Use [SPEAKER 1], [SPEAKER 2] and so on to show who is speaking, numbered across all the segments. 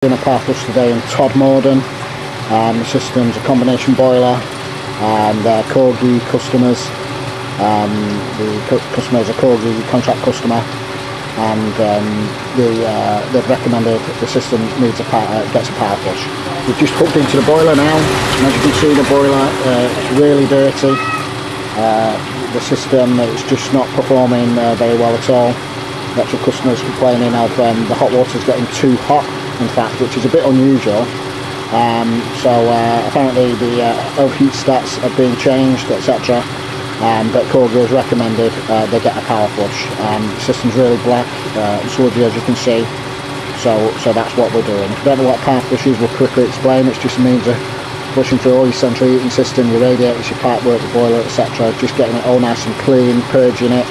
[SPEAKER 1] Doing a power flush today in Todmorden. The system's a combination boiler, and they're Corgi customers. The customer is a Corgi contract customer, and they've recommended the system gets a power flush. We've just hooked into the boiler now, and as you can see, the boiler is really dirty. The system is just not performing very well at all. The actual customers complaining of the hot water's getting too hot, in fact, which is a bit unusual. Apparently the overheat stats are being changed, etc. But Corgi has recommended they get a power flush. The system's really black, sludgy, as you can see. So that's what we're doing. If you don't know what a power flush is, we'll quickly explain. It's just a means of flushing through all your central heating system, your radiators, your pipework, the boiler, etc. Just getting it all nice and clean, purging it.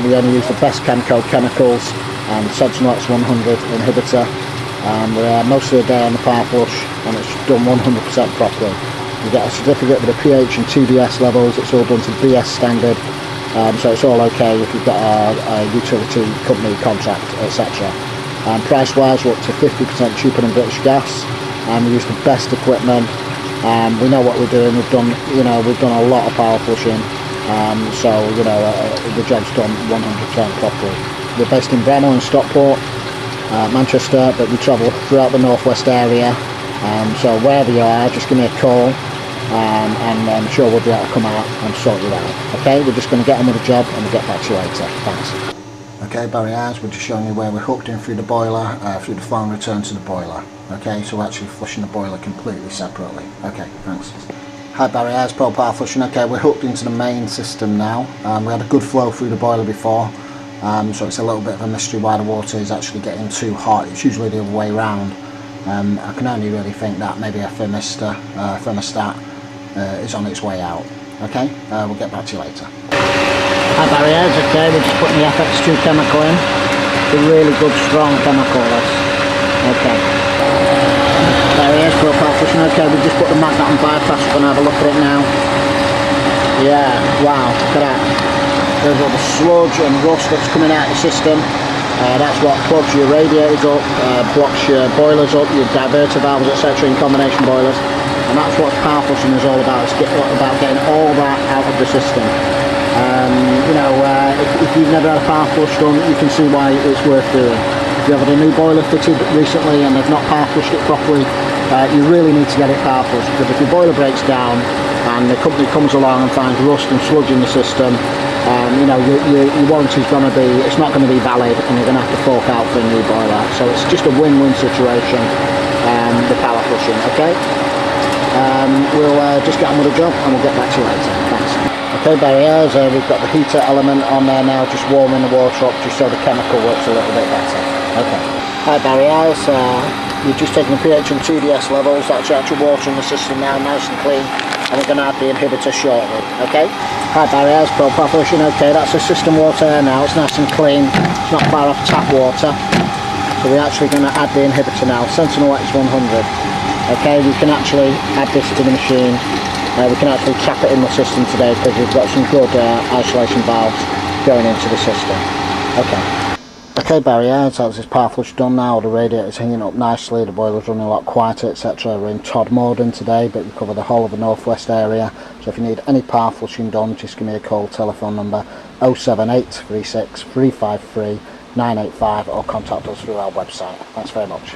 [SPEAKER 1] We only use the best chemical chemicals and Sentinel X100 inhibitor. We're there most of the day on the power flush, and it's done 100% properly. You get a certificate with the pH and TDS levels. It's all done to BS standard, so it's all okay if you've got a utility company contract, etc. Price wise, we're up to 50% cheaper than British Gas, and we use the best equipment. We know what we're doing. We've done a lot of power flushing, the job's done 100% properly. We're based in Bramall and Stockport, Manchester, but we travel throughout the northwest area. So wherever you are, just give me a call, and I'm sure we'll be able to come out and sort you out. Okay, we're just going to get on with the job, and we'll get back to you later. Thanks. Okay, Barry Eyes, we're just showing you where we're hooked in through the boiler, through the flow and return to the boiler. Okay, so we're actually flushing the boiler completely separately. Okay, thanks. Hi Barry Eyes, Pro-powerflushing. Okay, we're hooked into the main system now. We had a good flow through the boiler before, so it's a little bit of a mystery why the water is actually getting too hot. It's usually the other way around. I can only really think that maybe a thermostat is on its way out. Okay, we'll get back to you later. Hi Barry Eyes, okay, we're just putting the FX2 chemical in. It's a really good strong chemical, this. Okay. Barry Eyes, Pro-powerflushing. Okay, we've just put the magnet on bypass. We're going to have a look at it now. Yeah, wow, look at that. There's all the sludge and rust that's coming out of the system. That's what clogs your radiators up, blocks your boilers up, your diverter valves, etc. in combination boilers. And that's what power flushing is all about. It's about getting all that out of the system. If you've never had a power flush done, you can see why it's worth doing. If you've had a new boiler fitted recently and they've not power flushed it properly, you really need to get it power flushed, because if your boiler breaks down and the company comes along and finds rust and sludge in the system, your warranty's going to be, it's not going to be valid, and you're going to have to fork out for a new boiler. So it's just a win-win situation, the power flushing. Okay, we'll just get on with the job, and we'll get back to you later. Thanks. Okay, Barry Eyes, we've got the heater element on there now, just warming the water up, just so the chemical works a little bit better. Okay. Hi Barry Eyes, we've just taken the pH and TDS levels. That's the actual water in the system now, nice and clean, and we're going to add the inhibitor shortly. Okay. Hi Barry Eyes, Pro-powerflushing. Okay, that's the system water now. It's nice and clean. It's not far off tap water. So we're actually going to add the inhibitor now, Sentinel X100. Okay, we can actually add this to the machine. We can actually trap it in the system today, because we've got some good isolation valves going into the system. Okay. Okay, Barry Eyes, that's this power flush done now. The radiator's hanging up nicely, the boiler's running a lot quieter, etc. We're in Todmorden today, but we cover the whole of the northwest area. So if you need any power flushing done, just give me a call. Telephone number 07836 353 985, or contact us through our website. Thanks very much.